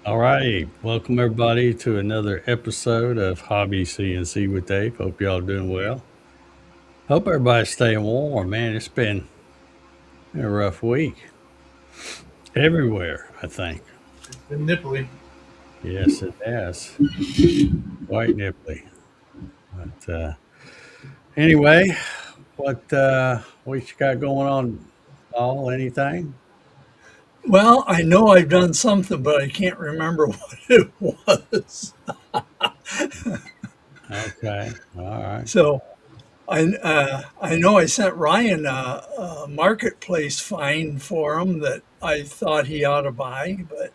All right. Welcome, everybody, to another episode of Hobby CNC with Dave. Hope y'all doing well. Hope everybody's staying warm, man. It's been a rough week everywhere, I think. It's been nipply. Yes, it has. Quite nipply. But anyway, what you got going on, Paul? Anything? Well, I know I've done something, but I can't remember what it was. Okay. All right. So I know I sent Ryan a marketplace find for him that I thought he ought to buy, but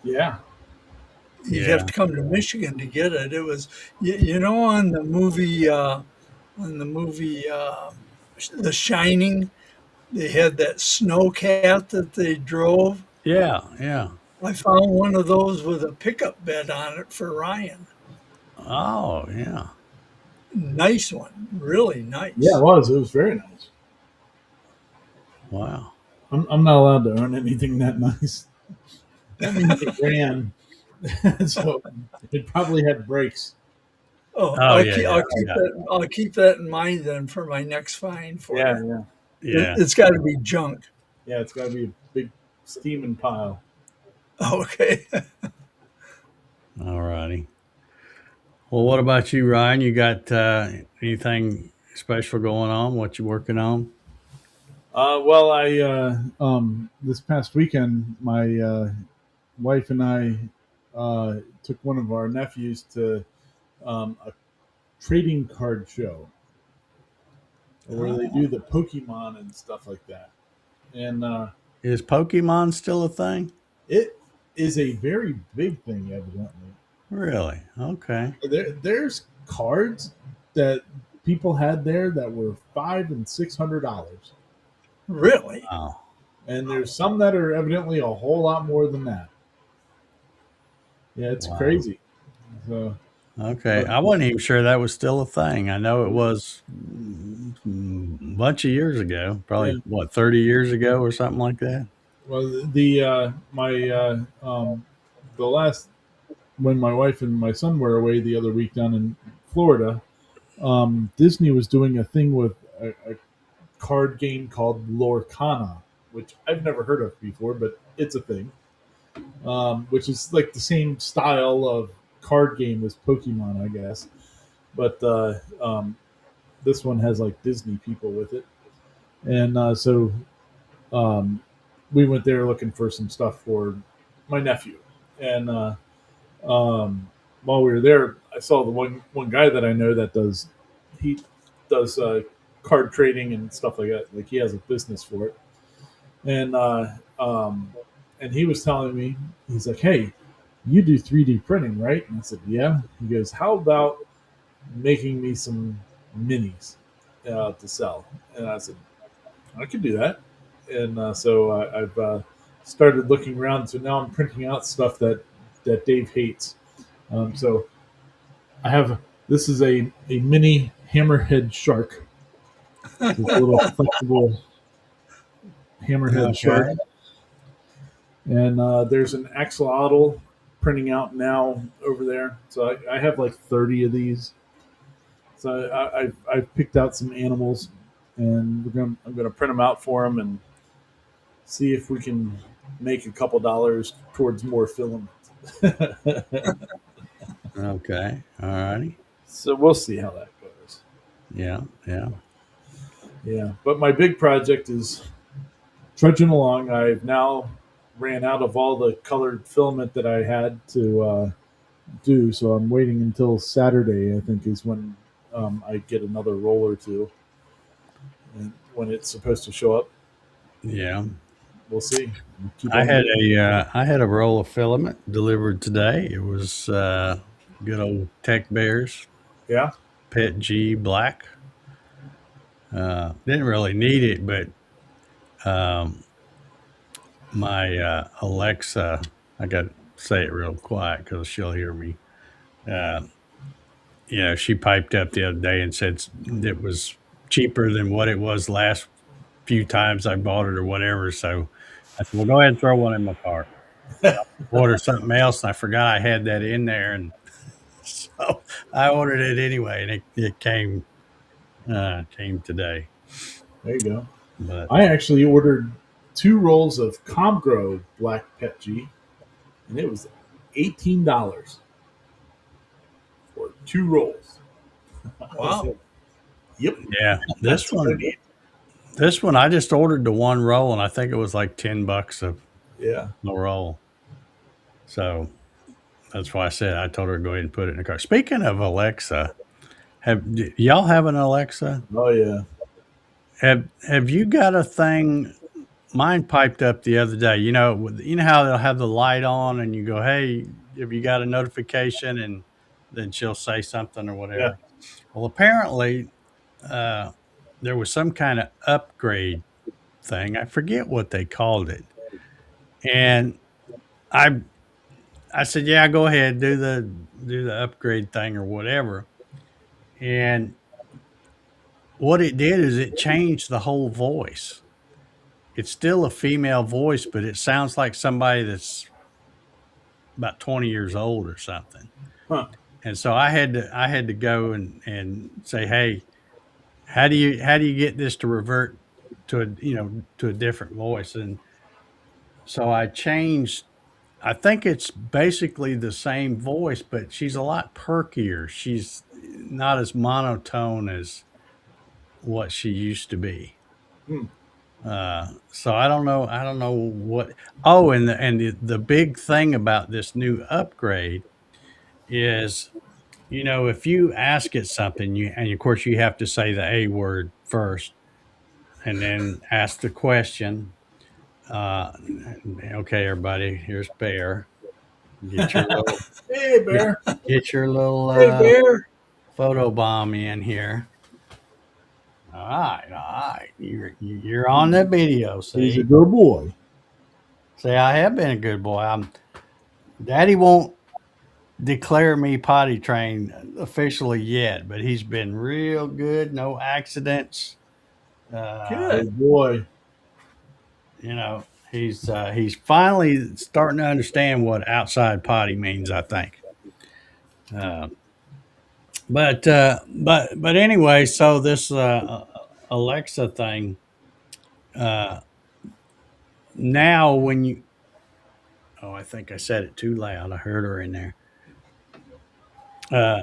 Yeah. he'd have Yeah. to come to Michigan to get it. It was you know on the movie The Shining, they had that snow cat that they drove. Yeah. Yeah. I found one of those with a pickup bed on it for Ryan. Oh, yeah. Nice one, really Yeah, it nice. was. It was very nice. Wow. I'm not allowed to own anything that nice. That means it ran. So it probably had brakes. Oh, Oh, yeah. Yeah. I'll keep that in mind then for my next find for Yeah, you. yeah. Yeah. It's got to be junk. Yeah, it's got to be a big steaming pile. Okay. All righty. Well, what about you, Ryan? You got anything special going on? What you working on? Well, this past weekend, my wife and I took one of our nephews to a trading card show where they do Oh, the Pokemon and stuff like that. And is Pokemon still a thing? it is a very big thing, evidently. Really? Okay. There's cards that people had there that were $500 and $600, Really? Wow. and there's some that are evidently a whole lot more than that. Yeah, it's Wow. crazy. So, Okay. but I wasn't even sure that was still a thing. I know it was a bunch of years ago, yeah, probably what, 30 years ago or something like that. well, the my the last when my wife and my son were away the other week down in Florida, Disney was doing a thing with a card game called Lorcana, which I've never heard of before, but it's a thing. Which is like the same style of card game as Pokemon, I guess. But this one has like Disney people with it, and so um, we went there looking for some stuff for my nephew, and while we were there, I saw the one guy that I know that does card trading and stuff like that. Like he has a business for it, and and he was telling me, he's like, "Hey, you do 3D printing, right?" And I said, "Yeah." He goes, "How about making me some minis to sell?" And I said, "I could do that." And so I've started looking around. So now I'm printing out stuff that Dave hates. So I have this is a mini hammerhead shark, this little flexible hammerhead shark, Okay. and there's an axolotl printing out now over there. So I have like 30 of these. So I've picked out some animals, and I'm gonna print them out for them and see if we can make a couple dollars towards more filament. Okay. All righty. So we'll see how that goes. Yeah. Yeah. Yeah, but my big project is trudging along. I've now ran out of all the colored filament that I had to do, so I'm waiting until Saturday. I think is when I get another roll or two, and when it's supposed to show up. Yeah. We'll see. Keep on. I had a roll of filament delivered today. It was good old Tech Bears Yeah, Pet G Black. Didn't really need it, but um, my Alexa, I got to say it real quiet because she'll hear me. Uh, she piped up the other day and said it was cheaper than what it was last few times I bought it or whatever. So I said, well, go ahead and throw one in my cart. order something else, and I forgot I had that in there, and so I ordered it anyway, and it came today. There you go. But I actually ordered 2 rolls of Comgrow Black Petri, and it was $18 for 2 rolls. I Wow. said, "Yep, yeah, that's what I need." this one I just ordered the one roll, and I think it was like $10 Yeah. a roll. So that's why I said I told her to go ahead and put it in the car. Speaking of Alexa, y'all have an Alexa? Oh yeah. Have you got a thing? Mine piped up the other day. You know how they'll have the light on, and you go, "Hey, have you got a notification?" And then she'll say something or Yeah. whatever. Well, apparently, uh, there was some kind of upgrade thing. I forget what they called it, and I I said, "Yeah, go ahead, do the upgrade thing or whatever." And what it did is it changed the whole voice. It's still a female voice, but it sounds like somebody that's about 20 years old or something. Huh. And so I had to go and say, "Hey, how do you get this to revert to a different voice?" And so I changed. I think it's basically the same voice, but she's a lot perkier. She's not as monotone as what she used to be. Hmm. So I don't know. I don't know what. Oh, and the big thing about this new upgrade is, if you ask it something, and of course you have to say the A word first, and then ask the question. Uh, okay, everybody, here's Bear. Get your little Hey get, Bear. get your little Hey, Bear. photo bomb in here. All right. You're on the video. He's a See, good boy. I have been a good boy. Daddy won't declare me potty trained officially yet, but he's been real good. No accidents. Uh, Good. Good boy. he's finally starting to understand what outside potty means, I think. Uh, but anyway, so this Alexa thing, uh, now when you oh, I think I said it too loud. I heard her in there.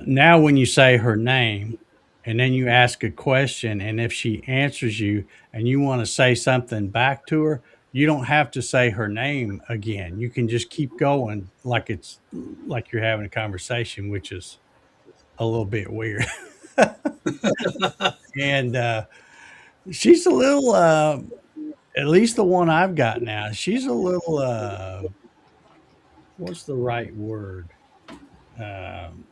Now when you say her name and then you ask a question, and if she answers you and you want to say something back to her, you don't have to say her name again. You can just keep going like it's like you're having a conversation, which is a little bit weird. And she's a little, at least the one I've got now, she's a little, what's the right word? Um,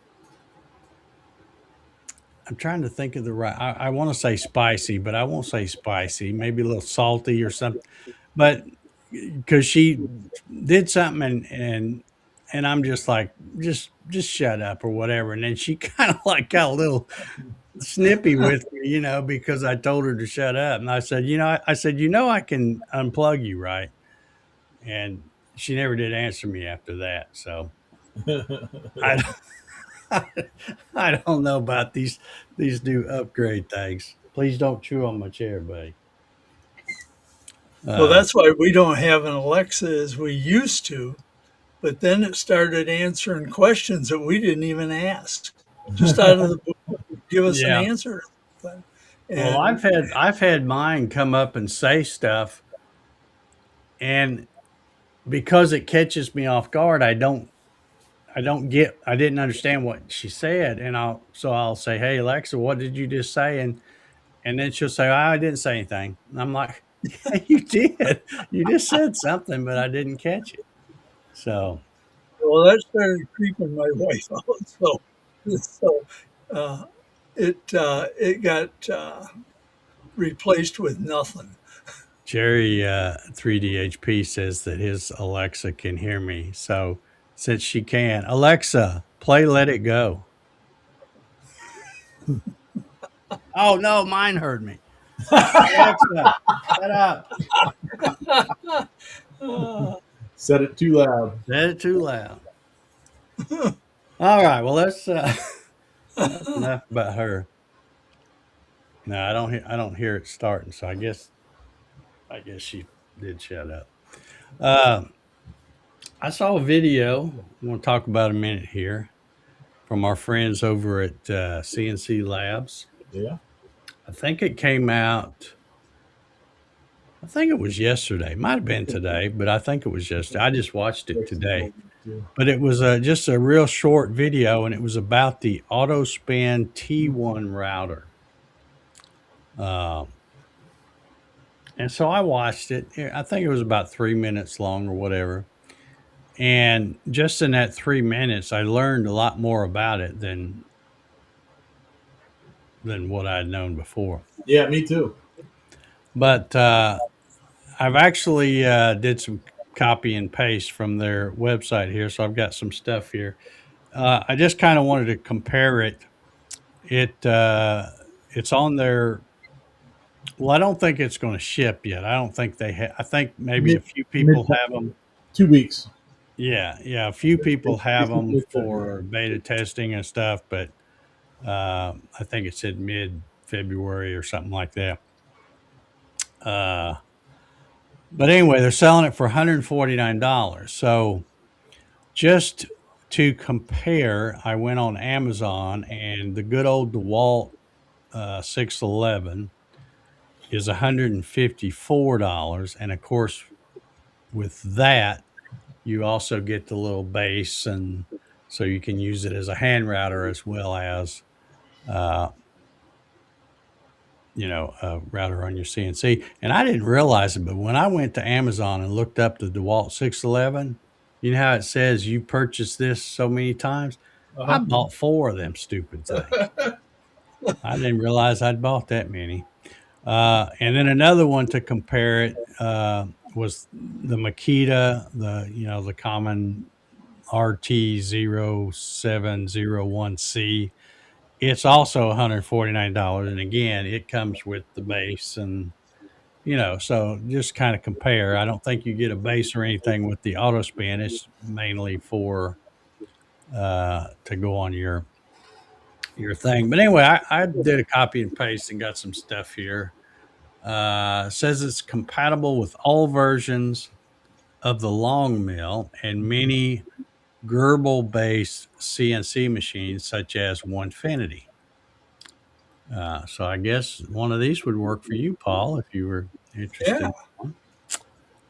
I'm trying to think of the right. I want to say spicy, but I won't say spicy. Maybe a little salty or something. But because she did something, and I'm just like, just shut up or whatever. And then she kind of like got a little snippy with me, because I told her to shut up. And I said, I can unplug you, right? And she never did answer me after that. So I I don't know about these new upgrade things. Please don't chew on my chair, buddy. Well, Uh, that's why we don't have an Alexa as we used to. But then it started answering questions that we didn't even ask. Just out of the blue, give us an yeah. answer. Well, And I've had mine come up and say stuff, and because it catches me off guard, I didn't understand what she said, and I'll say, "Hey Alexa, what did you just say?" And then she'll say, "I didn't say anything." And I'm like, "Yeah, you did. You just said something, but I didn't catch it." So well, that started creeping my wife out. So uh, it got replaced with nothing. Jerry 3DHP says that his Alexa can hear me. So since she can, Alexa, play Let It Go. Oh no, mine heard me. Alexa, shut up. Said it too loud. Said it too loud. All right. Well, that's enough about her. No, I don't hear it starting. So I guess she did shut up. Um, I saw a video. I'm going to talk about a minute here from our friends over at CNC Labs. Yeah. I think it came out. I think it was yesterday. Might have been today, but I think it was yesterday. I just watched it today. But it was just a real short video, and it was about the AutoSpan T1 router. Um, and so I watched it. I think it was about 3 minutes long or whatever. And just in that 3 minutes, I learned a lot more about it than what I'd known before. Yeah, me too. But I've actually did some copy and paste from their website here, so I've got some stuff here. I just kind of wanted to compare it. It's on their. Well, I don't think it's going to ship yet. I don't think they. I think maybe a Mid few mid people have them. 2 weeks. Yeah, yeah, a few people They have said them mid-February. for beta testing and stuff, but I think it said mid February or something like that. Uh, but anyway, they're selling it for $149. So just to compare, I went on Amazon and the good old DeWalt 611 is $154. And of course, with that, you also get the little base, and so you can use it as a hand router as well as uh, a router on your CNC. And I didn't realize it, but when I went to Amazon and looked up the DeWalt 611, you know how it says you purchased this so many times? I Uh bought four of them stupid things. huh. I didn't realize I'd bought that many. And then another one to compare it was the Makita, the common RT0701C. It's also $149, and again, it comes with the base, and so just kind of compare. I don't think you get a base or anything with the AutoSpan. It's mainly for to go on your thing. But anyway, I did a copy and paste and got some stuff here. Says it's compatible with all versions of the long mill and many Gerbil based CNC machines such as Onefinity. So I guess one of these would work for you, Paul, if you were interested Yeah. in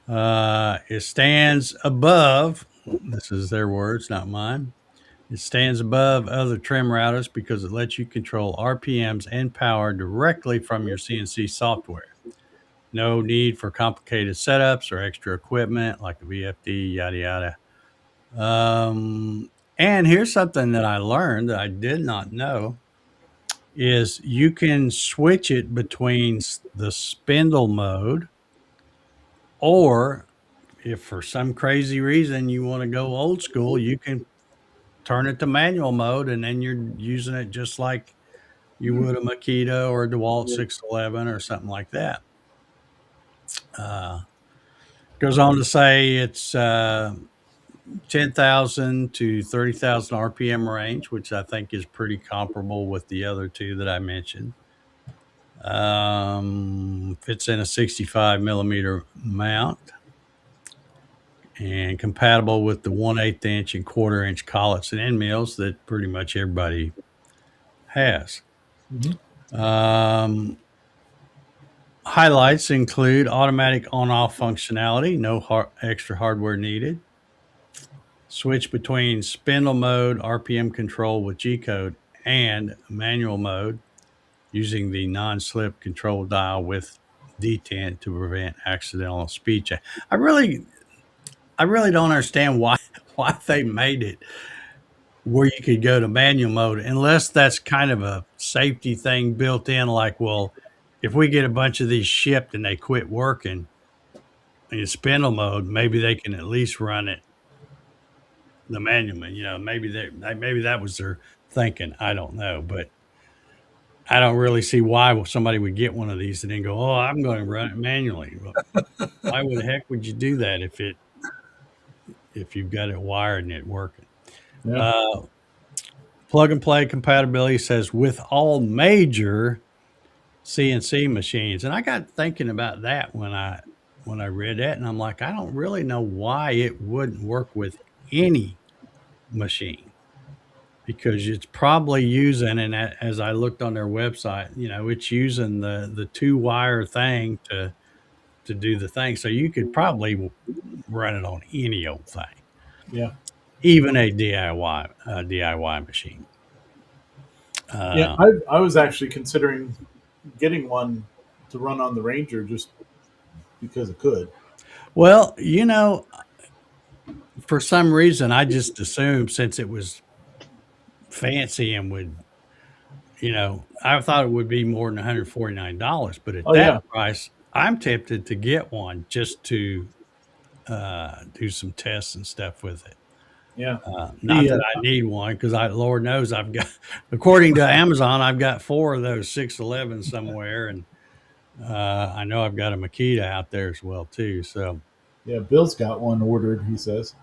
one. It stands above, this is their words, not mine. It stands above other trim routers because it lets you control RPMs and power directly from your CNC software. No need for complicated setups or extra equipment like a VFD, yada, yada. And here's something that I learned that I did not know is you can switch it between the spindle mode, or if for some crazy reason you want to go old school, you can turn it to manual mode, and then you're using it just like you would a Makita or a DeWalt 611 or something like that. Uh, Goes on to say it's 10,000 to 30,000 RPM range, which I think is pretty comparable with the other two that I mentioned. Fits in a 65 millimeter mount and compatible with the 1/8 inch and 1/4 inch collets and end mills that pretty much everybody has. Mhm. Um, Highlights include automatic on-off functionality, no extra hardware needed. Switch between spindle mode, RPM control with G-code, and manual mode using the non-slip control dial with detent to prevent accidental speed change. I really don't understand why they made it where you could go to manual mode, unless that's kind of a safety thing built in. Like, well, if we get a bunch of these shipped and they quit working in spindle mode, maybe they can at least run it the manual. Maybe that was their thinking. I don't know, but I don't really see why somebody would get one of these and then go, "Oh, I'm going to run it manually." Well, why would the heck would you do that if it if you've got it wired and it working. Yeah. Uh, Plug and play compatibility says with all major CNC machines, and I got thinking about that when I read that, and I'm like, I don't really know why it wouldn't work with any machine because it's probably using, and as I looked on their website, it's using the two wire thing to do the thing. So you could probably run it on any old thing, Yeah. even a DIY machine. Yeah. Uh, I was actually considering getting one to run on the Ranger just because it could. well, for some reason, I just assumed since it was fancy and I thought it would be more than $149, but at Oh that yeah. price, I'm tempted to get one just to do some tests and stuff with it. Yeah. Not The that I need one because Lord knows I've got, according to Amazon, I've got four of those 611s somewhere, and I know I've got a Makita out there as well too. So yeah, Bill's got one ordered. He says.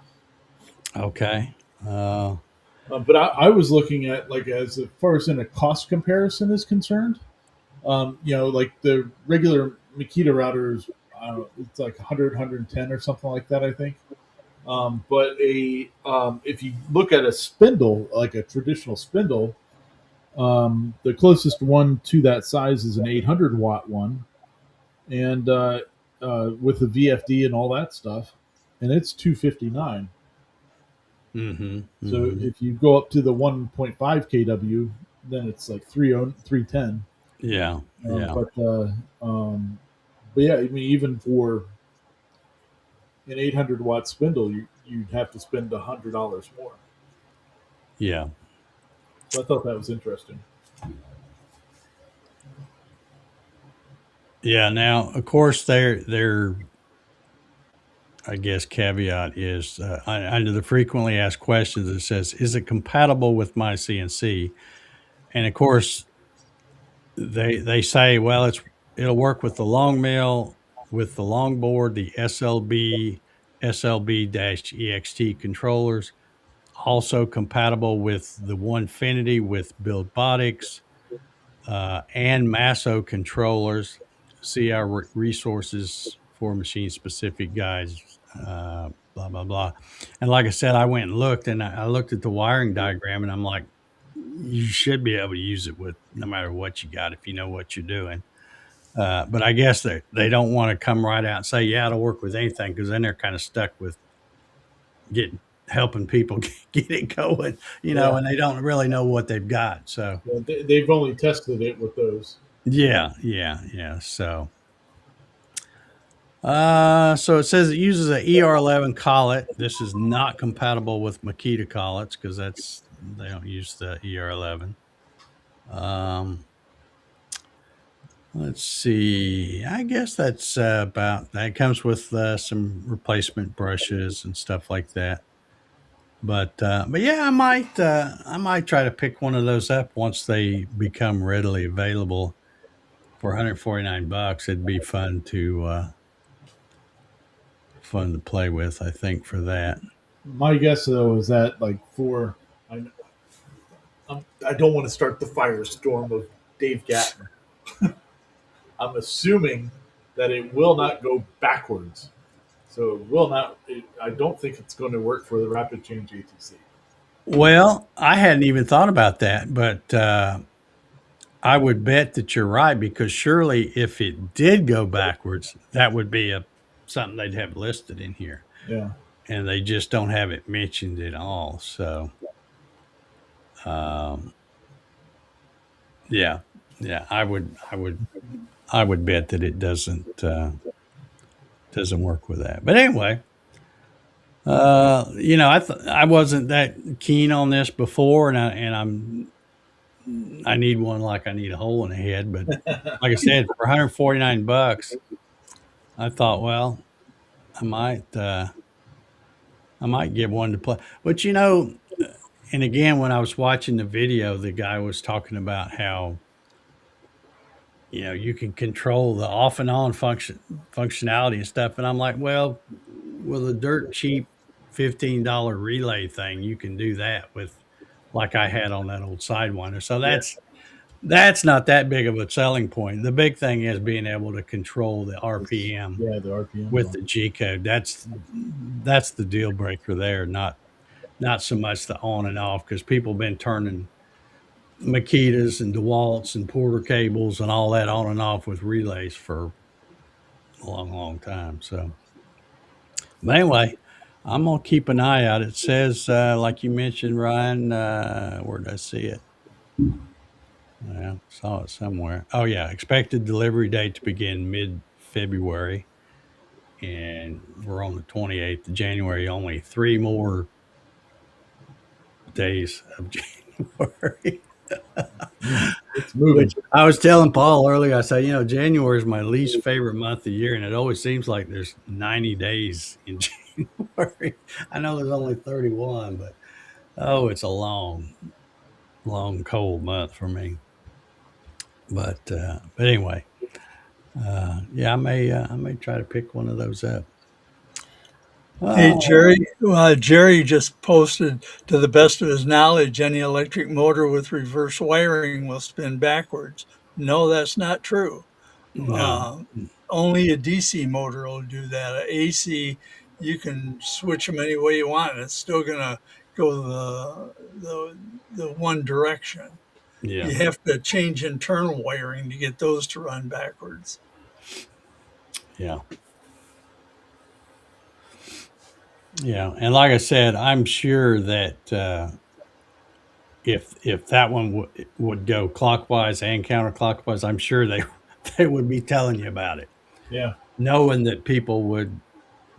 okay, But I was looking at like as far as in a cost comparison is concerned. Like the regular Makita routers, I don't know, it's like 100, or something like that, I think. But if you look at a spindle, like a traditional spindle, the closest one to that size is an 800-watt one, and with the VFD and all that stuff, and it's 259. mm-hmm, So mm-hmm. if you go up to the 1.5 kW, then it's like 310. Yeah, Um, yeah, but uh, um, but yeah, I mean, even for an 800-watt spindle, you'd have to spend $100 more. yeah. So I thought that was interesting. Yeah, now of course their I guess caveat is under the frequently asked questions it says is it compatible with my CNC? And of course they say well it'll work with the long mill, with the long board, the SLB-EXT controllers, also compatible with the Onefinity with Buildbotics, and Masso controllers. See our resources for machine specific guides, blah, blah, blah. And like I said, I went and looked and I looked at the wiring diagram and I'm like, you should be able to use it with no matter what you got if you know what you're doing. But I guess they don't want to come right out and say, yeah, it'll work with anything because then they're kind of stuck with getting helping people get it going, Yeah, and they don't really know what they've got. So yeah, they've only tested it with those. yeah, yeah, yeah. So it says it uses a ER11 collet. This is not compatible with Makita collets because they don't use the ER11. Um, let's see. I guess that's about that. It comes with some replacement brushes and stuff like that. But yeah, I might try to pick one of those up once they become readily available for 149 bucks. It'd be fun to play with, I think, for that. My guess though is that like I, I don't want to start the firestorm of Dave Gatton. I'm assuming that it will not go backwards. So it will not. I don't think it's going to work for the rapid change ATC. Well, I hadn't even thought about that, but I would bet that you're right because surely if it did go backwards, that would be a something they'd have listed in here, Yeah. and they just don't have it mentioned at all. So, um, yeah, yeah, I would bet that it doesn't work with that. But anyway, I wasn't that keen on this before, I need one like I need a hole in the head. But like I said, for 149 bucks, I thought, well, I might uh, I might get one to play. But and again, when I was watching the video, the guy was talking about how you can control the off and on functionality and stuff, and I'm like, well, with a dirt cheap $15 relay thing, you can do that with, like I had on that old Sidewinder. So Yeah, that's not that big of a selling point. The big thing is being able to control the RPM yeah, the RPMs with on. the G code. That's the deal breaker there. Not so much the on and off, because people have been turning Makitas and DeWalt's and Porter cables and all that on and off with relays for a long, long time. So, but anyway, I'm gonna keep an eye out. It says, like you mentioned, Ryan. Where did I see it? Yeah, saw it somewhere. Oh yeah, expected delivery date to begin mid-February, and we're on the 28th of January. Only 3 more days of January. It's moving. Which I was telling Paul earlier. I said, January is my least favorite month of the year, and it always seems like there's 90 days in January. I know there's only 31, but oh, it's a long, long, cold month for me. But anyway, yeah, I may try to pick one of those up. Hey, Oh, Jerry. Jerry just posted, to the best of his knowledge, any electric motor with reverse wiring will spin backwards. No, that's not true. no, Uh, Only a DC motor will do that. A AC, you can switch them any way you want, and it's still going to go the one direction. yeah, You have to change internal wiring to get those to run backwards. yeah, yeah. And like I said, I'm sure that if that one would go clockwise and counterclockwise, I'm sure they they would be telling you about it, Yeah, knowing that people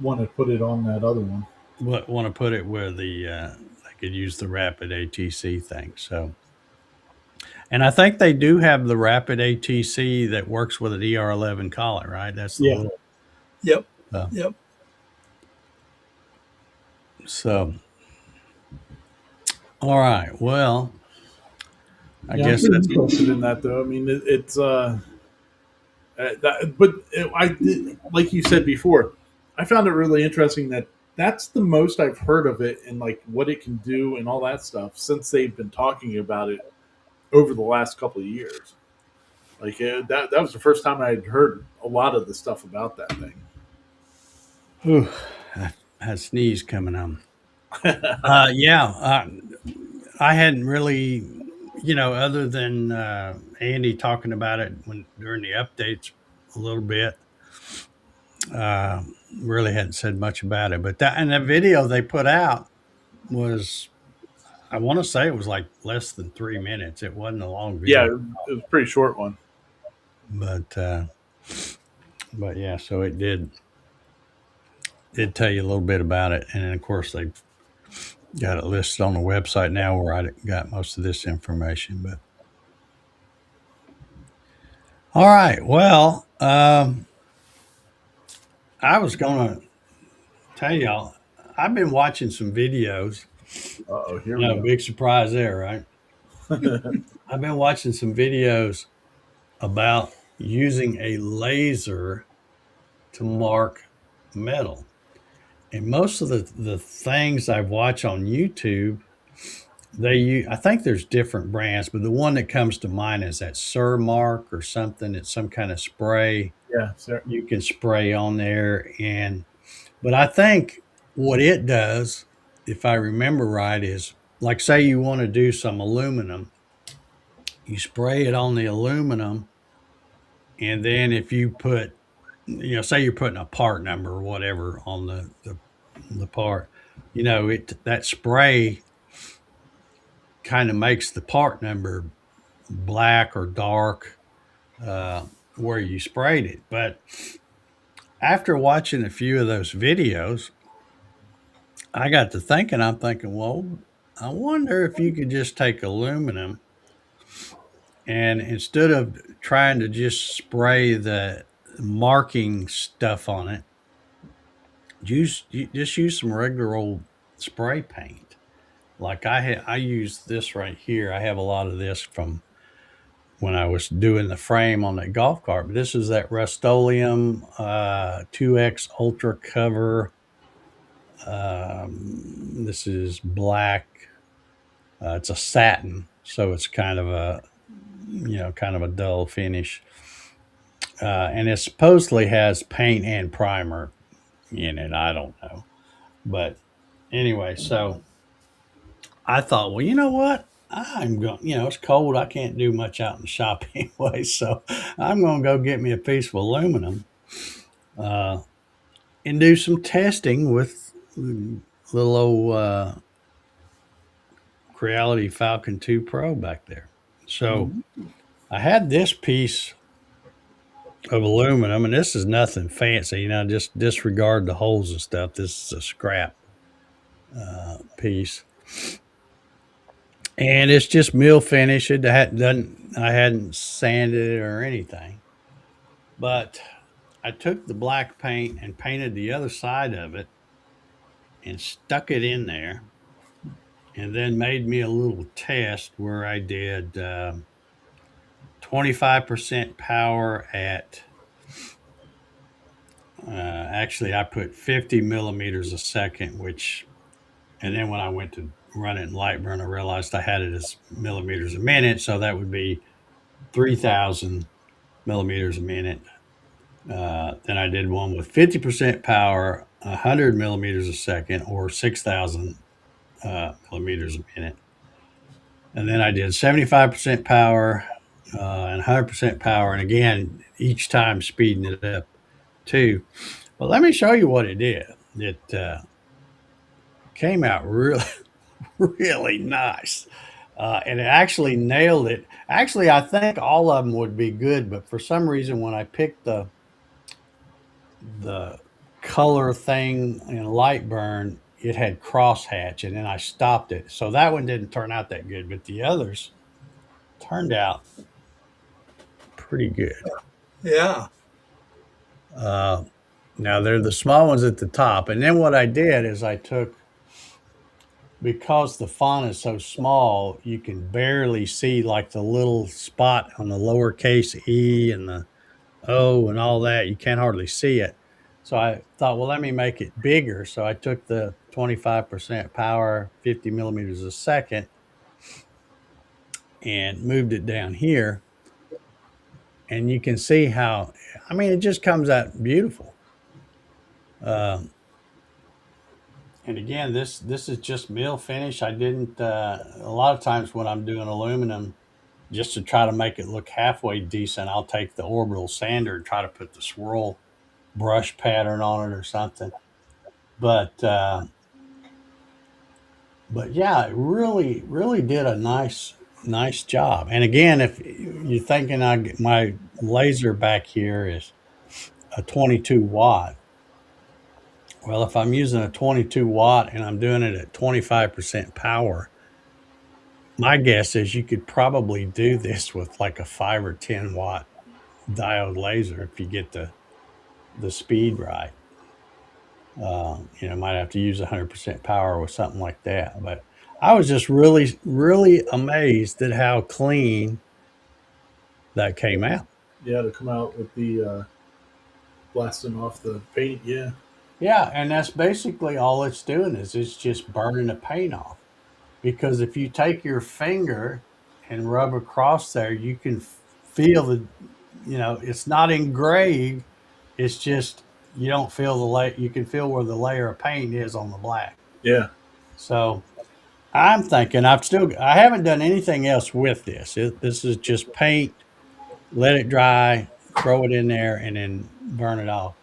want to put it on that other one. would want to put it where they could use the rapid ATC thing. So, and I think they do have the rapid ATC that works with an ER11 collet, right? That's the Yeah, little. Yep. Uh, Yep. so, all right. Well, I yeah, I'm guess pretty that's interested in that though. I mean, it's but I did, like you said before, I found it really interesting that that's the most I've heard of it and like what it can do and all that stuff since they've been talking about it over the last couple of years. Like that was the first time I had heard a lot of the stuff about that thing. whew, I had a sneeze coming on. Yeah, I hadn't really, other than Andy talking about it when during the updates a little bit, uh, really hadn't said much about it. But that and the video they put out was, I want to say it was like less than 3 minutes. It wasn't a long Yeah, video, it was a pretty short one. but uh, but yeah, so it did tell you a little bit about it, and then of course they've got it listed on the website now where I got most of this information. But all right, well, I was gonna tell y'all I've been watching some videos. Oh, here we No go. big surprise there, right? I've been watching some videos about using a laser to mark metal. And most of the things I've watched on YouTube, I think there's different brands, but the one that comes to mind is that Surmark or something. It's some kind of spray Yeah, sir. you can spray on there. But I think what it does, if I remember right, is like say you want to do some aluminum, you spray it on the aluminum, and then if you put, say you're putting a part number or whatever on the part, that spray kind of makes the part number black or dark where you sprayed it. But after watching a few of those videos, I got to thinking, I'm thinking, well, I wonder if you could just take aluminum and instead of trying to just spray the marking stuff on it, just use some regular old spray paint. Like I use this right here. I have a lot of this from when I was doing the frame on that golf cart. But this is that Rust-Oleum 2X Ultra Cover This is black. It's a satin, so it's kind of a kind of a dull finish. And it supposedly has paint and primer in it. I don't know, but anyway, so I thought, well, you know what? I'm going. It's cold. I can't do much out in the shop anyway, so I'm going to go get me a piece of aluminum uh, and do some testing with little old Creality Falcon 2 Pro back there. So Mhm. I had this piece of aluminum, and this is nothing fancy. Just disregard the holes and stuff. This is a scrap piece, and it's just mill finish. It hadn't done. I hadn't sanded it or anything, but I took the black paint and painted the other side of it and stuck it in there, and then made me a little test where I did 25% power at. Actually, I put 50 millimeters a second, and then when I went to run it in Lightburn, I realized I had it as millimeters a minute, so that would be 3,000 millimeters a minute. Then I did one with 50% power, 100 millimeters a second, or 6,000 millimeters a minute. And then I did 75% power and 100% power. And again, each time speeding it up too. But let me show you what it did. It came out really, really nice. And it actually nailed it. Actually, I think all of them would be good, but for some reason, when I picked the color thing in Lightburn, it had crosshatch, and then I stopped it. So that one didn't turn out that good, but the others turned out pretty good. Yeah. Uh, Now they're the small ones at the top, and then what I did is I took because the font is so small, you can barely see like the little spot on the lowercase e and the O and all that. You can't hardly see it. So I thought, well, let me make it bigger. So I took the 25% power, 50 millimeters a second, and moved it down here. And you can see how, I mean, it just comes out beautiful. Um, and again, this is just mill finish. I didn't. A lot of times when I'm doing aluminum, just to try to make it look halfway decent, I'll take the orbital sander and try to put the swirl brush pattern on it or something. But but yeah, it really really did a nice job. And again, if you're thinking my laser back here is a 22 watt. Well, if I'm using a 22 watt and I'm doing it at 25% power, my guess is you could probably do this with like a 5 or 10 watt diode laser if you get the speed right. Might have to use 100% power with something like that. But I was just really, really amazed at how clean that came out. Yeah, to come out with the blasting off the paint. Yeah. Yeah, and that's basically all it's doing is it's just burning the paint off. Because if you take your finger and rub across there, you can feel it's not engraved. It's just you don't feel the you can feel where the layer of paint is on the black. Yeah. So I'm thinking I haven't done anything else with this. This is just paint, let it dry, throw it in there, and then burn it off.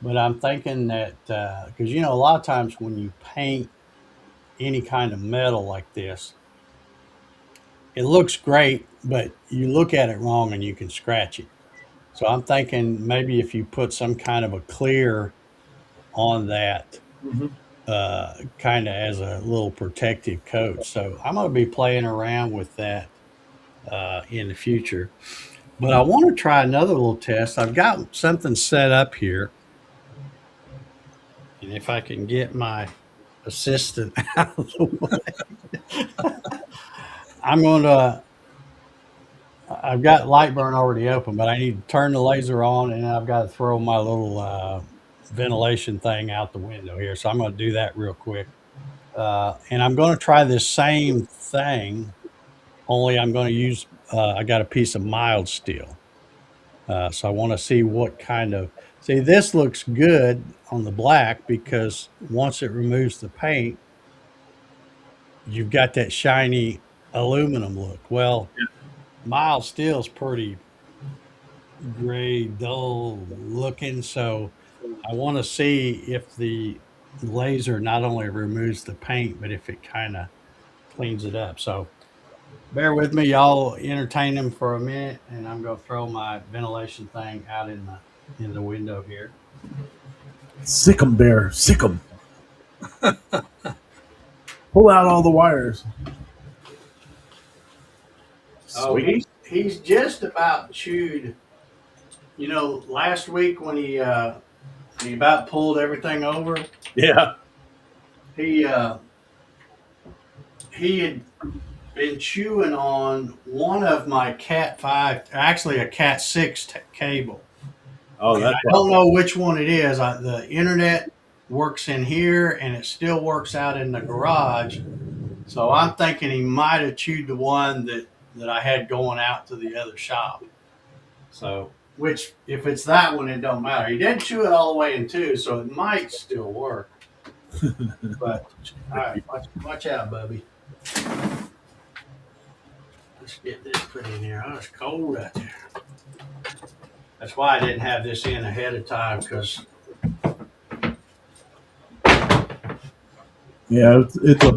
But I'm thinking that because a lot of times when you paint any kind of metal like this, it looks great, but you look at it wrong and you can scratch it. So I'm thinking maybe if you put some kind of a clear on that, Hmm. kind of as a little protective coat. So I'm going to be playing around with that in the future. But I want to try another little test. I've got something set up here, and if I can get my assistant out of the way, I'm going to. I've got Lightburn already open, but I need to turn the laser on, and I've got to throw my little ventilation thing out the window here. So I'm going to do that real quick. And I'm going to try this same thing, only I'm going to use, I got a piece of mild steel. So I want to see what kind of, see, this looks good on the black because once it removes the paint, you've got that shiny aluminum look. Well, mild steel is pretty gray, dull looking. So I want to see if the laser not only removes the paint, but if it kind of cleans it up. So bear with me, y'all. Entertain them for a minute, and I'm going to throw my ventilation thing out in the window here. Sick 'em, Bear. Sick 'em. Pull out all the wires. Oh, Sweet. he's just about chewed. You know, last week when he about pulled everything over, Yeah. he he had been chewing on one of my Cat 5, actually a Cat 6 cable. Oh, And that's I don't know which one it is. The internet works in here and it still works out in the garage. So I'm thinking he might have chewed the one that I had going out to the other shop. So, which if it's that one, it don't matter. He didn't chew it all the way in two, so it might still work. But all right, watch out, Bubby. Let's get this put in here. Oh, it's cold out there. That's why I didn't have this in ahead of time because Yeah, it's a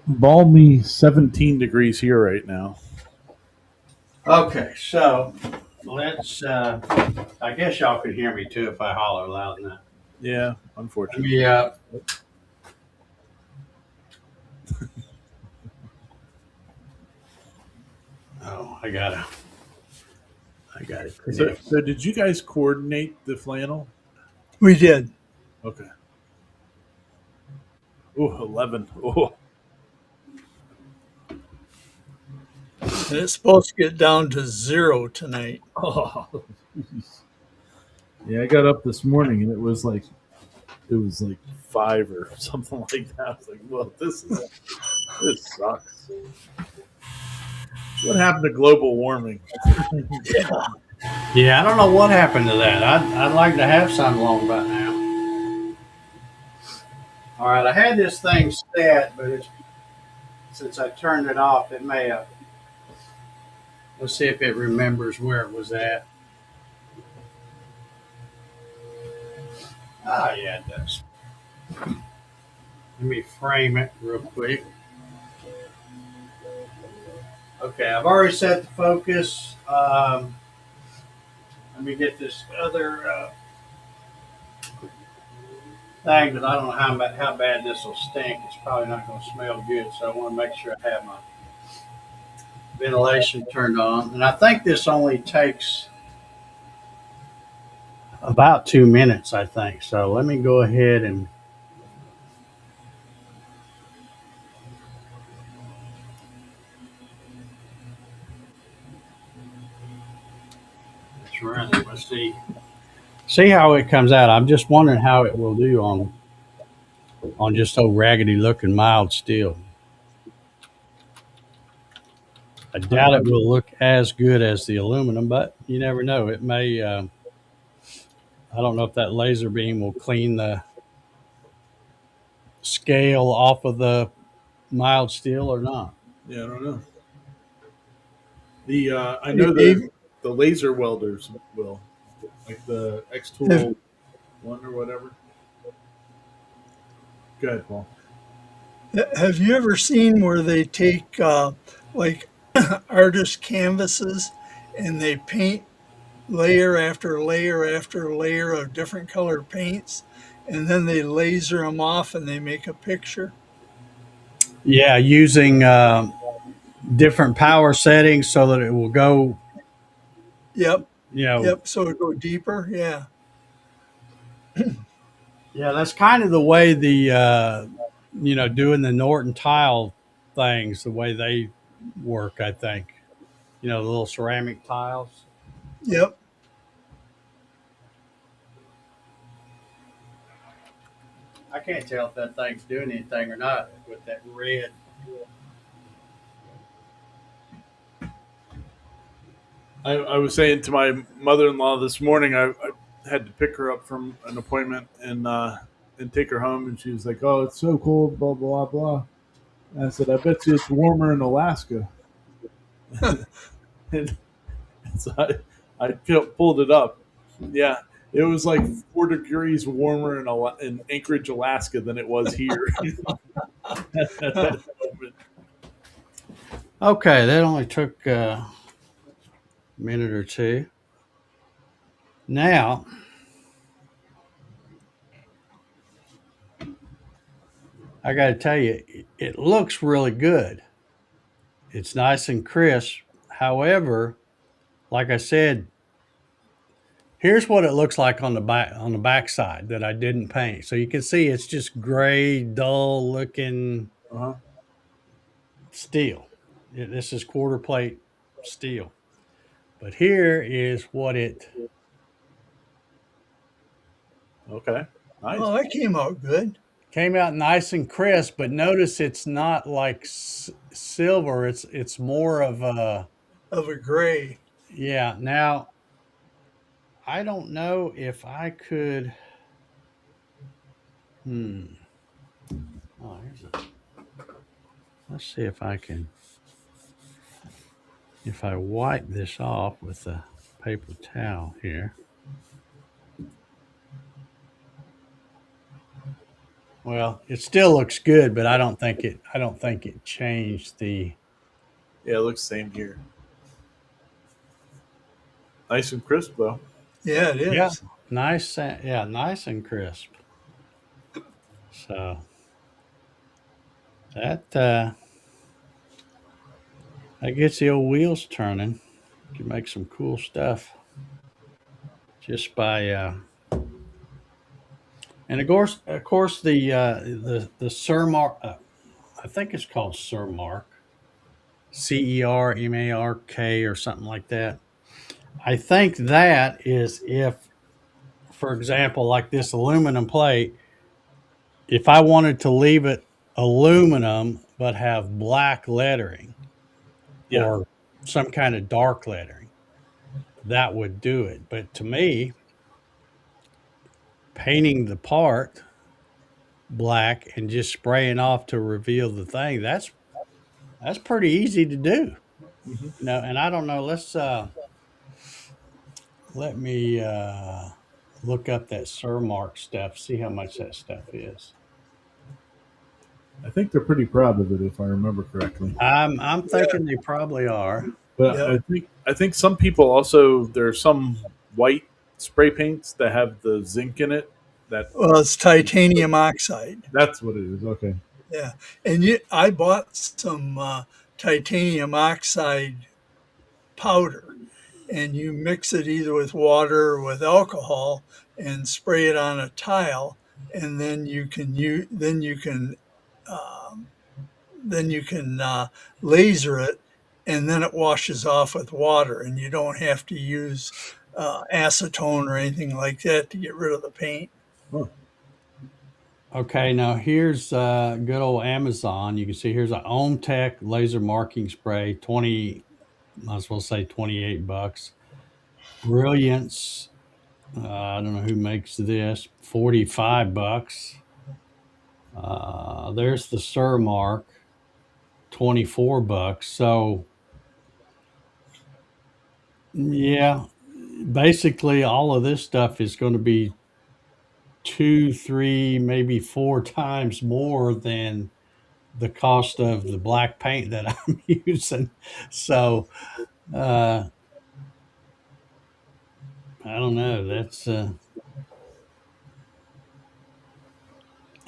balmy 17 degrees here right now. okay, so let's. I guess y'all could hear me too if I holler loud enough. Yeah, Let unfortunately. me. Oh, I gotta So, connect. so did you guys coordinate the flannel? We did. Okay. Oh, 11. Oh, And it's supposed to get down to 0 tonight. oh. Yeah, I got up this morning and it was like 5 or something like that. I was like, well, this sucks. What happened to global warming? Yeah, I don't know what happened to that. I'd like to have some along about now. All right, I had this thing set, but since I turned it off, it may have. Let's see if it remembers where it was at. Ah, yeah, it does. Let me frame it real quick. Okay, I've already set the focus. Let me get this other thing, but I don't know how bad this will stink. It's probably not going to smell good, so I want to make sure I have my ventilation turned on. And I think this only takes about 2 minutes, I think. So let me go ahead and let's run it. Let's see how it comes out. I'm just wondering how it will do on just so raggedy looking mild steel. I doubt it will look as good as the aluminum, but you never know. It may. I don't know if that laser beam will clean the scale off of the mild steel or not. Yeah, I don't know. The I Hey, know Dave, the laser welders will, like the X have, Tool one or whatever. Go ahead, Paul. have you ever seen where they take like artist canvases and they paint layer after layer after layer of different colored paints and then they laser them off and they make a picture? Yeah, using different power settings so that it will go. Yep, You know, yep. So it go deeper. Yeah, yeah, that's kind of the way doing the Norton tile things, the way they work. I think the little ceramic tiles. yep. I can't tell if that thing's doing anything or not with that red. I was saying to my mother-in-law this morning, I had to pick her up from an appointment and take her home, and she was like, "Oh, it's so cold, blah blah blah." And I said, "I bet you it's warmer in Alaska." And so I pulled it up. Yeah, it was like 4 degrees warmer in Anchorage, Alaska, than it was here at Huh. that moment. Okay, that only took a minute or two. Now, I got to tell you, it looks really good. It's nice and crisp. However, like I said, here's what it looks like on the back side that I didn't paint. So you can see it's just gray, dull looking Uh-huh. steel. This is quarter plate steel. But here is what it Okay, nice. Oh, that came out good. came out nice and crisp. But notice it's not like silver. It's more of a Of a gray. yeah. Now I don't know if I could. Hmm. Oh, here's a. Let's see if I can. If I wipe this off with a paper towel here. Well, it still looks good, but I don't think it changed the. Yeah, it looks same here. Nice and crisp though. Yeah, it Yeah, is. nice. Yeah, nice and crisp. So that that gets the old wheels turning. You can make some cool stuff just by and of course, the Surmark. I think it's called Surmark, CERMARK or something like that. I think that is if, for example, like this aluminum plate, if I wanted to leave it aluminum but have black lettering Yeah. or some kind of dark lettering, that would do it. But to me, painting the part black and just spraying off to reveal the thing, that's pretty easy to do. Hmm. And I don't know, let me look up that Surmark stuff, see how much that stuff is. I think they're pretty proud of it, if I remember correctly. I'm Yeah. thinking they probably are. But Yep. I think some people also there's some white spray paints that have the zinc in it. That Well, it's titanium oxide. that's what it is. Okay. Yeah. And I bought some titanium oxide powder, and you mix it either with water or with alcohol and spray it on a tile, and um, then you can laser it, and then it washes off with water, and you don't have to use acetone or anything like that to get rid of the paint. Huh. Okay, now here's good old Amazon. You can see here's a Ohm Tech laser marking spray, 20, might as well say $28. Brilliance, I don't know who makes this, $45. There's the Surmark, $24. So yeah, basically all of this stuff is going to be two, three, maybe four times more than the cost of the black paint that I'm using. So uh, I don't know. That's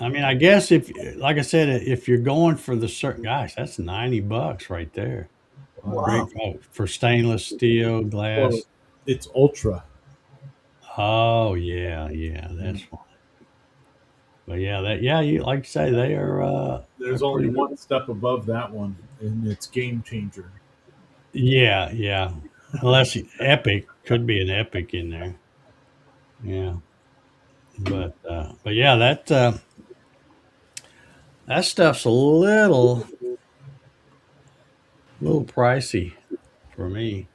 I mean, I guess if, like I said, if you're going for the certain, gosh, that's $90 right there. Wow. Great Wow. for stainless steel Well, glass. it's ultra. Oh yeah, yeah, Yeah. that's one. But yeah, yeah, you like you say they're There's only pretty good. one step above that one, and it's game changer. Yeah, yeah. Unless Epic could be an Epic in there. Yeah, but yeah, that. That stuff's a little pricey for me.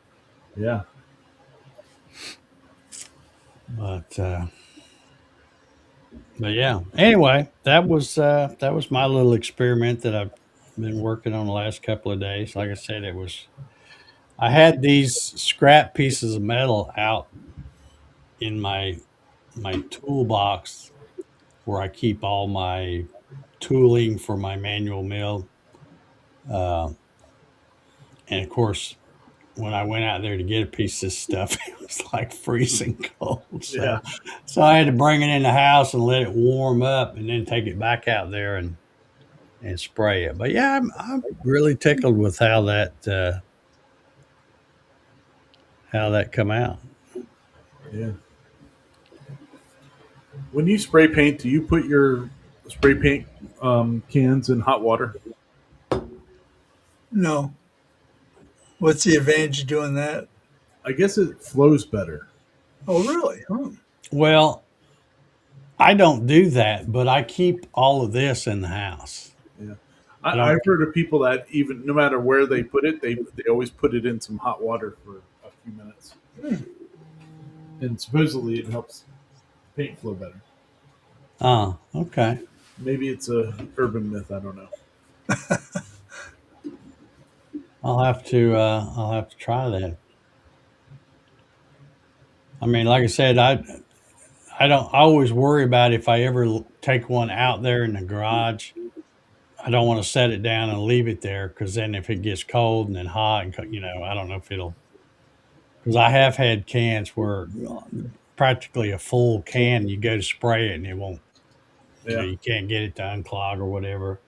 Yeah. But but yeah. Anyway, that was my little experiment that I've been working on the last couple of days. Like I said, it was I had these scrap pieces of metal out in my toolbox where I keep all my tooling for my manual mill. Uh, and of course, when I went out there to get a piece of this stuff, it was like freezing cold. Yeah. So I had to bring it in the house and let it warm up, and then take it back out there and spray it. But yeah, I'm really tickled with how that come out. Yeah. When you spray paint, do you put your spray paint cans in hot water? No. What's the advantage of doing that? I guess it flows better. Oh, really? Huh. Well, I don't do that, but I keep all of this in the house. Yeah. I don't. I've heard of people that even no matter where they put it, they always put it in some hot water for a few minutes, and supposedly it helps paint flow better. Oh, okay. Maybe it's a urban myth. I don't know. I'll have to try that. I mean, like I said, I don't I always worry about if I ever take one out there in the garage. I don't want to set it down and leave it there because then if it gets cold and then hot and I don't know if it'll because I have had cans where practically a full can you go to spray it and it won't Yeah. you can't get it to unclog or whatever.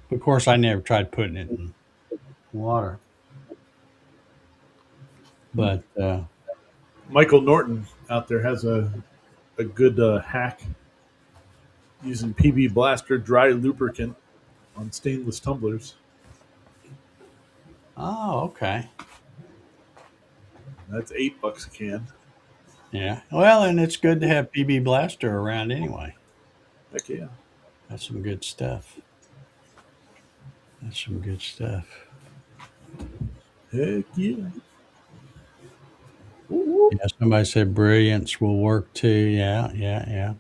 But of course, I never tried putting it in water. But Michael Norton out there has a good hack using PB Blaster dry lubricant on stainless tumblers. oh, okay. That's $8 a can. Yeah. Well, and it's good to have PB Blaster around anyway. Heck yeah. That's some good stuff. That's some good stuff. Heck yeah. Woo-woo. Yeah, somebody said brilliance will work too. Yeah, yeah, yeah.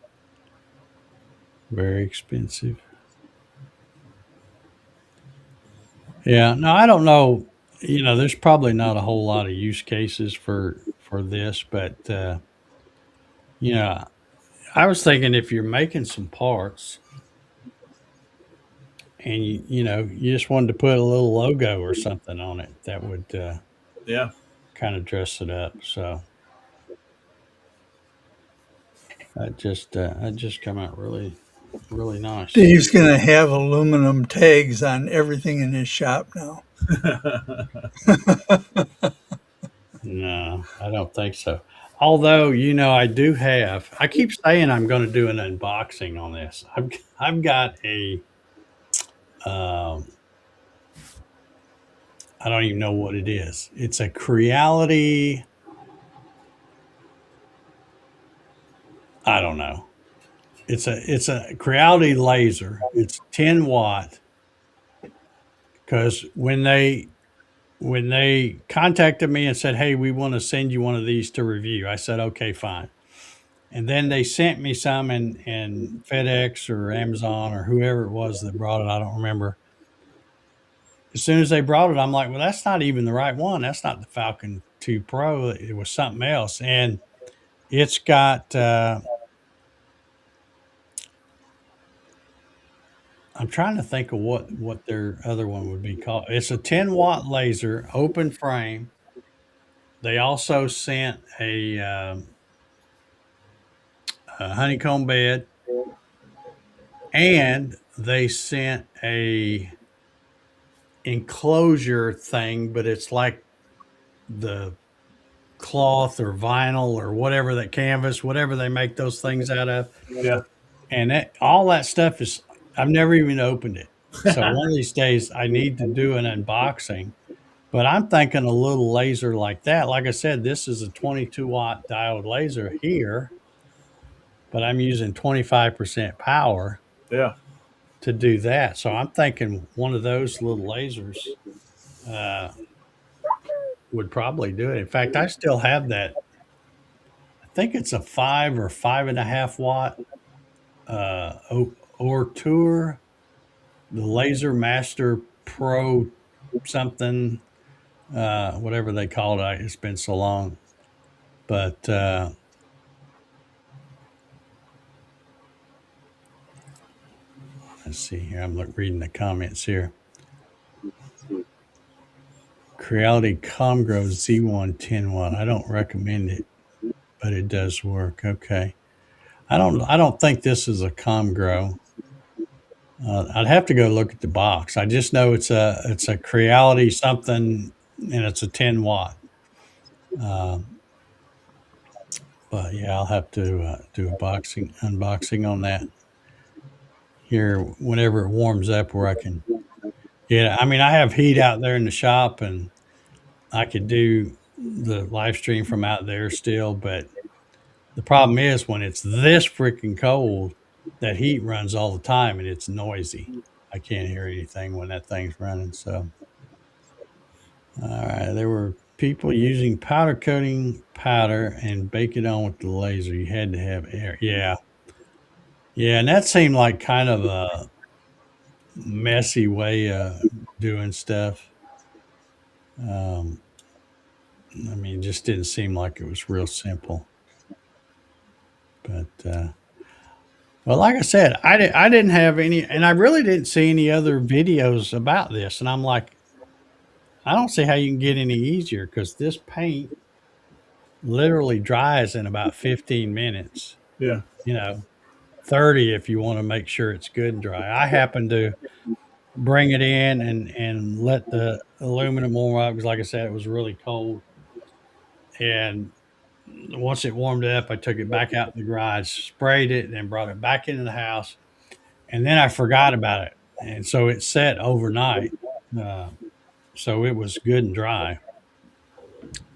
Very expensive. Yeah. No, I don't know. There's probably not a whole lot of use cases for this, but you know, I was thinking if you're making some parts and you just wanted to put a little logo or something on it, that would Yeah. kind of dress it up. So that just come out really nice. Dave's going to have aluminum tags on everything in his shop now. No, I don't think so. Although, I keep saying I'm going to do an unboxing on this. I've got um, I don't even know what it is. It's a Creality. I don't know. It's a Creality laser. It's 10 watt. Because when they contacted me and said, "Hey, we want to send you one of these to review," I said, "Okay, fine." And then they sent me some in FedEx or Amazon or whoever it was that brought it. I don't remember. As soon as they brought it, I'm like, "Well, that's not even the right one. That's not the Falcon 2 Pro. It was something else." And it's got. I'm trying to think of what their other one would be called. It's a 10 watt laser, open frame. They also sent a honeycomb bed, and they sent a enclosure thing, but it's like the cloth or vinyl or whatever that canvas, whatever they make those things out of. Yeah. And all that stuff is I've never even opened it. So one of these days I need to do an unboxing. But I'm thinking a little laser like that. Like I said, this is a 22-watt diode laser here, but I'm using 25% power. Yeah. to do that. So I'm thinking one of those little lasers uh, would probably do it. In fact, I still have that. I think it's a 5 or 5.5 watt or tour, the Laser Master Pro something, whatever they call it. It's been so long, but let's see here. I'm reading the comments here. Creality Comgrow Z110 watt. I don't recommend it, but it does work. Okay. I don't think this is a Comgrow. I'd have to go look at the box. I just know it's a Creality something, and it's a 10 watt. Um, but yeah, I'll have to do a unboxing on that here whenever it warms up, where I can. Yeah, I mean, I have heat out there in the shop, and I could do the live stream from out there still. But the problem is when it's this freaking cold, that heat runs all the time, and it's noisy. I can't hear anything when that thing's running. So, all right, there were people using powder coating powder and bake it on with the laser. You had to have air. Yeah, yeah, and that seemed like kind of a messy way of doing stuff. Um, I mean, it just didn't seem like it was real simple. But well, like I said, I didn't have any, and I really didn't see any other videos about this. And I'm like, I don't see how you can get any easier, because this paint literally dries in about 15 minutes. Yeah. You know, 30 if you want to make sure it's good and dry. I happened to bring it in and let the aluminum warm up, because, like I said, it was really cold. And once it warmed up, I took it back out in the garage, sprayed it, and brought it back into the house. And then I forgot about it, and so it set overnight. Uh, so it was good and dry.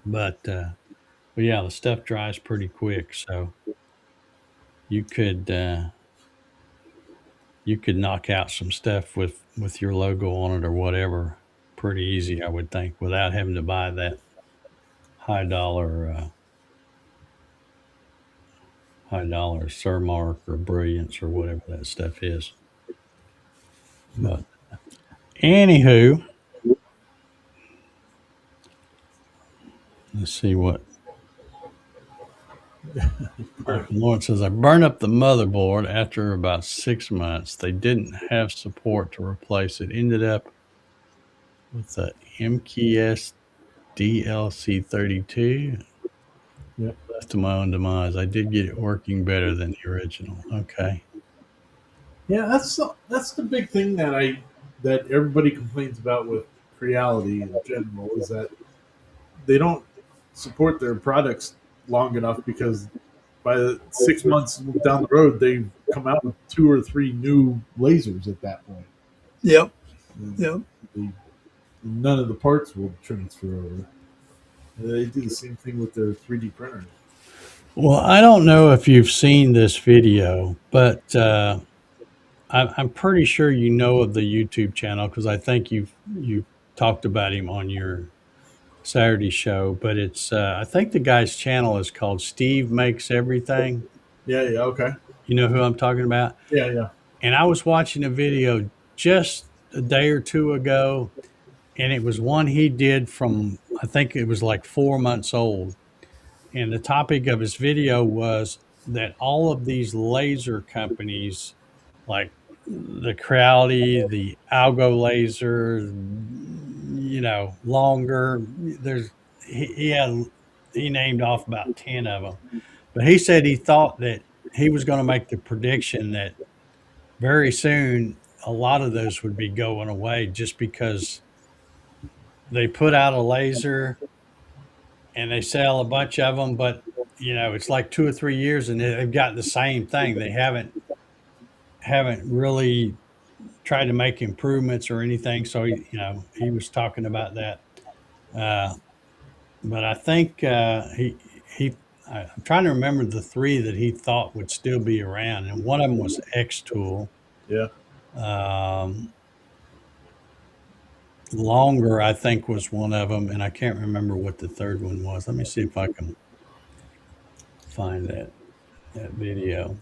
But yeah, the stuff dries pretty quick. So you could uh, you could knock out some stuff with your logo on it or whatever pretty easy, I would think, without having to buy that high dollar Surmark or Brilliance or whatever that stuff is. But anywho, let's see what Lawrence says. I burned up the motherboard after about 6 months. They didn't have support to replace it. Ended up with the MKS DLC32. Yeah. Left to my own demise. I did get it working better than the original. Okay. Yeah, that's the big thing that everybody complains about with Creality in general, is that they don't support their products long enough, because by the 6 months down the road, they've come out with 2 or 3 new lasers at that point. Yep. And Yep. none of the parts will transfer over. They do the same thing with their 3D printers. Well, I don't know if you've seen this video, but I'm pretty sure you know of the YouTube channel, because I think you've talked about him on your Saturday show. But it's I think the guy's channel is called Steve Makes Everything. Yeah, yeah, okay. You know who I'm talking about? Yeah, yeah. And I was watching a video just a day or two ago, and it was one he did from, I think it was like 4 months old. And the topic of his video was that all of these laser companies, like the Creality, the Algo Laser, longer. He had he named off about 10 of them, but he said he thought that he was going to make the prediction that very soon a lot of those would be going away, just because they put out a laser and they sell a bunch of them, but it's like 2 or 3 years and they've got the same thing. They haven't really tried to make improvements or anything. So he was talking about that. Uh, but I think I'm trying to remember the three that he thought would still be around, and one of them was X Tool. Yeah. Um, Longer, I think, was one of them, and I can't remember what the third one was. Let me see if I can find that video.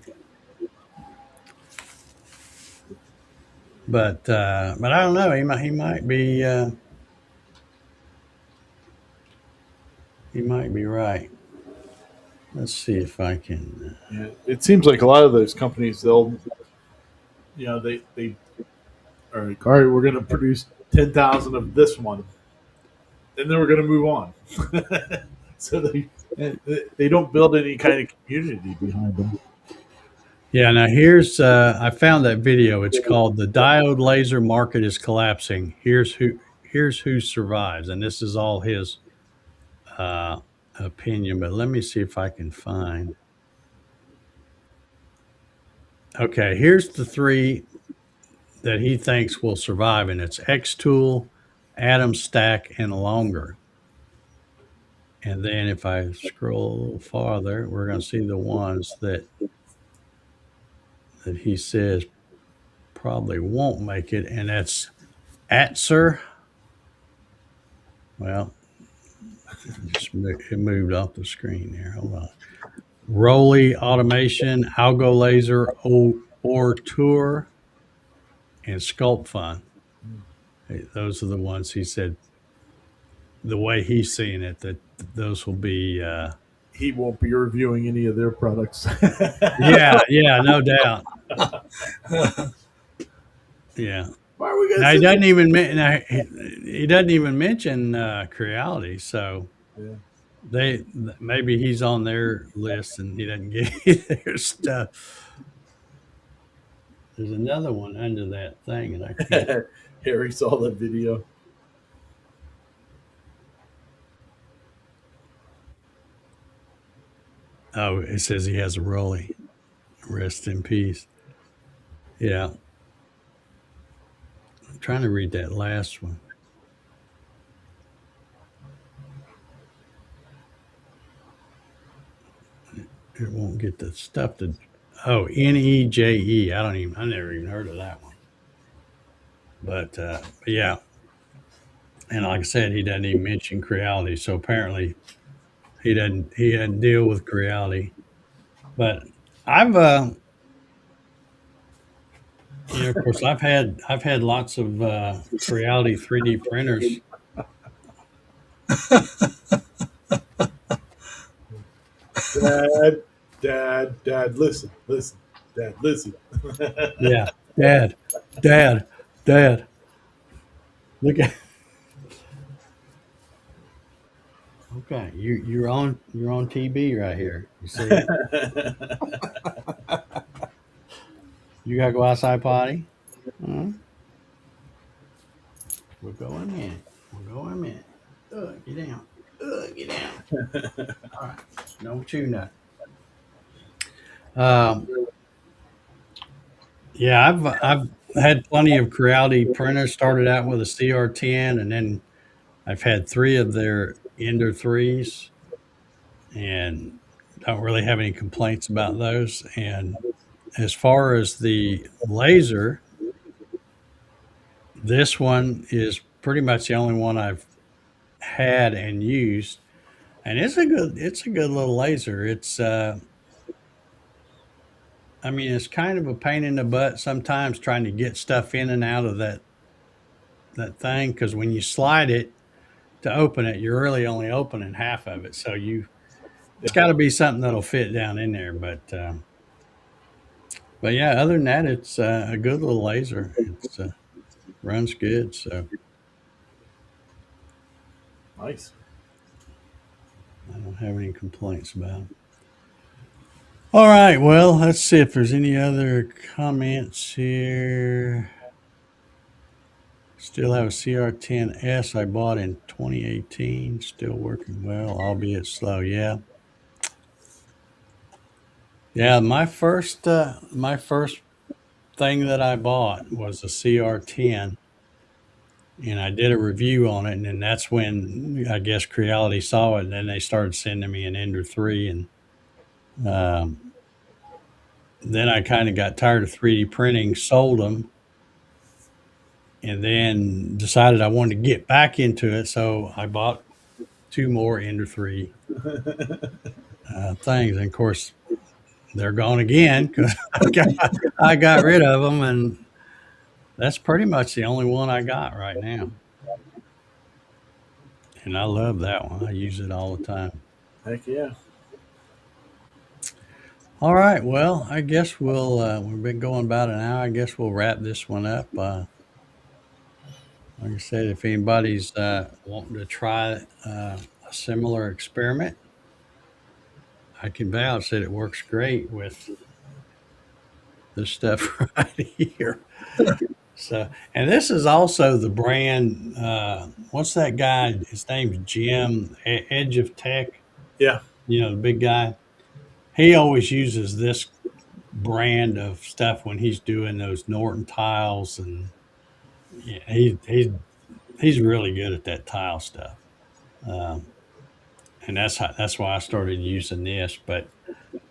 But I don't know. He might be right. Let's see if I can. Yeah, it seems like a lot of those companies, they'll, they are like, all right, we're going to produce 10,000 of this one, and then we're going to move on. So they don't build any kind of community behind them. Yeah, now here's I found that video. It's called "The Diode Laser Market is Collapsing." Here's who survives, and this is all his uh, opinion. But let me see if I can find. Okay, here's the three that he thinks will survive, and it's X Tool, Atom Stack, and Longer. And then if I scroll a little farther, we're going to see the ones that he says probably won't make it, and that's Atzer. Well, it moved off the screen there. Hold on. Rolly Automation, Algo Laser, Or Tour, and Sculpt Fun. Hey, those are the ones he said. The way he's seeing it, that those will be. He won't be reviewing any of their products. Yeah, no doubt. Yeah. Why are we going to Now sit he doesn't even mention Creality, so Yeah. they maybe he's on their list and he doesn't get their stuff. There's another one under that thing, and I can't. Harry saw the video. Oh, it says he has a Rolly. Rest in peace. Yeah, I'm trying to read that last one. It won't get the stuff to. Oh, NEJE. I never even heard of that one. But yeah, and like I said, he doesn't even mention Creality. So apparently he doesn't deal with Creality. But I've of course I've had lots of Creality 3D printers. Dad, listen, Dad, listen. Yeah, Dad, Dad, Dad. Look at. Okay, you're on TB right here. You see it? You gotta go outside potty. Uh, we'll go in a minute. We'll go in a minute. Get down. Get down. All right. No chew nut. Um, yeah, I've had plenty of Creality printers. Started out with a CR10, and then I've had three of their Ender threes, and don't really have any complaints about those. And as far as the laser, this one is pretty much the only one I've had and used, and it's a good little laser. I mean, it's kind of a pain in the butt sometimes trying to get stuff in and out of that thing, because when you slide it to open it, you're really only opening half of it. So it's got to be something that'll fit down in there. But yeah, other than that, it's a good little laser. It's runs good. So Nice. I don't have any complaints about it. All right. Well, let's see if there's any other comments here. Still have a CR10S I bought in 2018. Still working well, albeit slow. Yeah. Yeah. My first thing that I bought was a CR10, and I did a review on it, and then that's when I guess Creality saw it, and then they started sending me an Ender 3, and um, then I kind of got tired of 3D printing, sold them, and then decided I wanted to get back into it. So I bought two more Ender 3 things. And of course, they're gone again because I got rid of them. And that's pretty much the only one I got right now. And I love that one. I use it all the time. Heck yeah. All right. Well, I guess we've been going about an hour. I guess we'll wrap this one up. Like I said, if anybody's wanting to try a similar experiment, I can vouch that it works great with this stuff right here. So, and this is also the brand. What's that guy? His name's Jim, Edge of Tech. Yeah. You know, the big guy. He always uses this brand of stuff when he's doing those Norton tiles, and yeah, he's really good at that tile stuff. Um, and that's why I started using this. But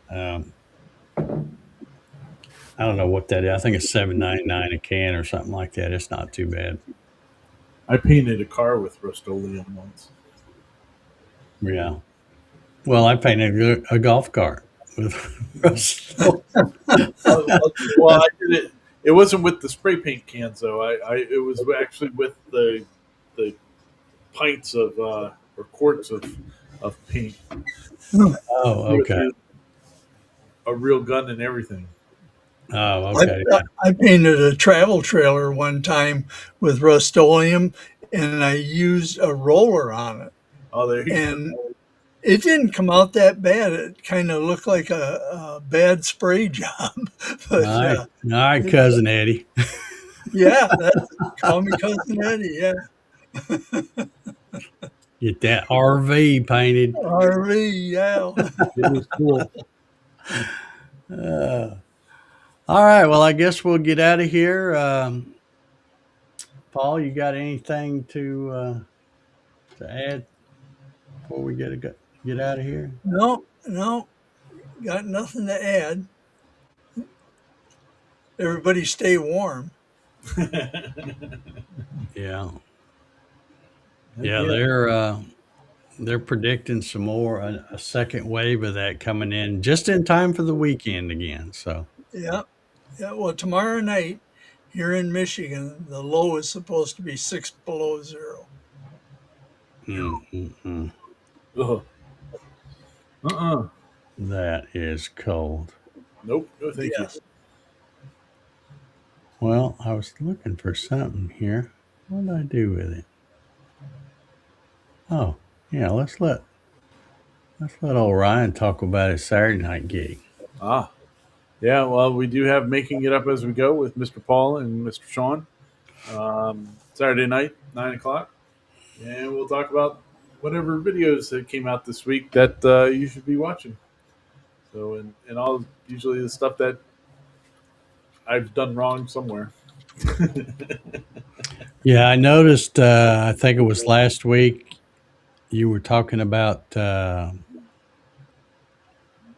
um, I don't know what that is. I think it's $7.99 a can or something like that. It's not too bad. I painted a car with Rust-Oleum once. Yeah. Well, I painted a golf cart with Well, I did it. It wasn't with the spray paint cans though. It was actually with the pints of or quarts of paint. Oh, With okay. a real gun and everything. Oh, I, okay. I painted a travel trailer one time with Rust-Oleum, and I used a roller on it, Oh, there you go. and it didn't come out that bad. It kind of looked like a bad spray job, All but right. All right, cousin Eddie. yeah, call me cousin Eddie. Yeah, Get that RV painted. RV. Yeah. It was cool. Uh, all right. Well, I guess we'll get out of here. Paul, you got anything to add before we get out of here? No, no, got nothing to add. Everybody stay warm. Yeah. Yeah, Yeah. they're predicting some more a second wave of that coming in just in time for the weekend again. So, Yeah, yeah. Well, tomorrow night here in Michigan, the low is supposed to be 6 below 0. mm, mm, mm. Ugh. Uh-uh. That is cold. Nope. No, thank you. Yes. Well, I was looking for something here. What did I do with it? Oh, yeah. Let's let old Ryan talk about his Saturday night gig. Ah. Yeah. Well, we do have making it up as we go with Mr. Paul and Mr. Sean. Saturday night, 9 o'clock, and we'll talk about whatever videos that came out this week that you should be watching. So, and all usually the stuff that I've done wrong somewhere. Yeah, I noticed. I think it was last week. You were talking about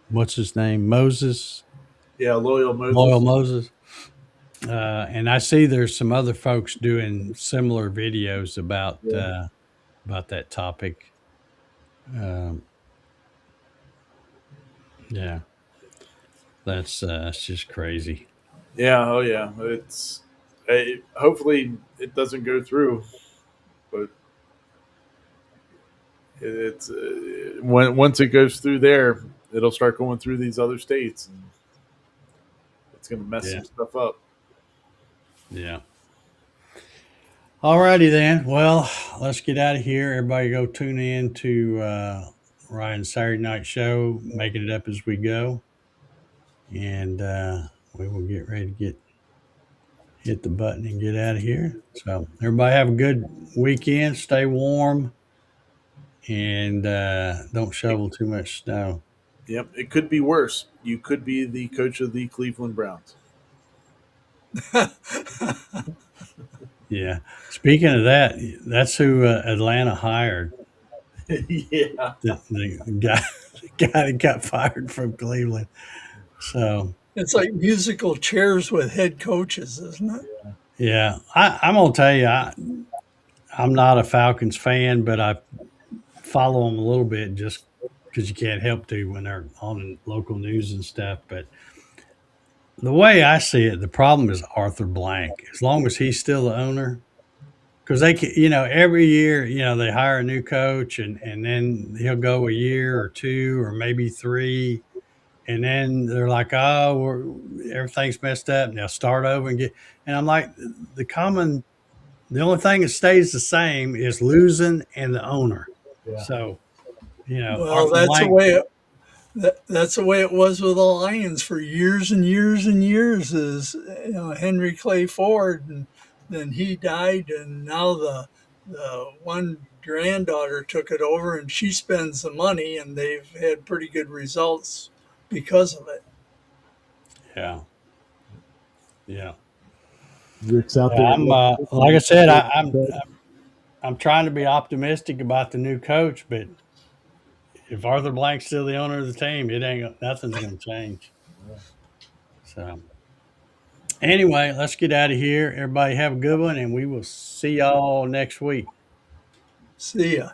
what's his name, Moses, Yeah, Loyal Loyal Moses. Moses. And I see there's some other folks doing similar videos Yeah. about that topic. Um, yeah, that's just crazy. Yeah. Oh, yeah. Hopefully it doesn't go through, but it's once it goes through there, it'll start going through these other states, and it's going to mess Yeah, some stuff up. yeah. All righty then. Well, let's get out of here. Everybody go tune in to Ryan's Saturday Night Show, making it up as we go, and we will get ready to hit the button and get out of here. So everybody have a good weekend. Stay warm and don't shovel too much snow. Yep, it could be worse. You could be the coach of the Cleveland Browns. Yeah. Speaking of that, that's who Atlanta hired. Yeah. The guy, the guy that got fired from Cleveland. So It's like musical chairs with head coaches, isn't it? Yeah, I'm gonna tell you, I'm not a Falcons fan, but I follow them a little bit just because you can't help to when they're on local news and stuff. But the way I see it, the problem is Arthur Blank. As long as he's still the owner, because they can, every year, they hire a new coach, and then he'll go a year or two or maybe three, and then they're like, oh, everything's messed up, and they'll start over and get. And I'm like, the common, the only thing that stays the same is losing and the owner. Yeah. So Well, Arthur Blank. that's the way it was with the Lions for years and years and years. Is Henry Clay Ford, and then he died, and now the one granddaughter took it over, and she spends the money, and they've had pretty good results because of it. Yeah, yeah. Rick's out Yeah, there. I'm like I said, I'm trying to be optimistic about the new coach, but if Arthur Blank's still the owner of the team, it ain't nothing's going to change. So anyway, let's get out of here. Everybody have a good one, and we will see y'all next week. See ya.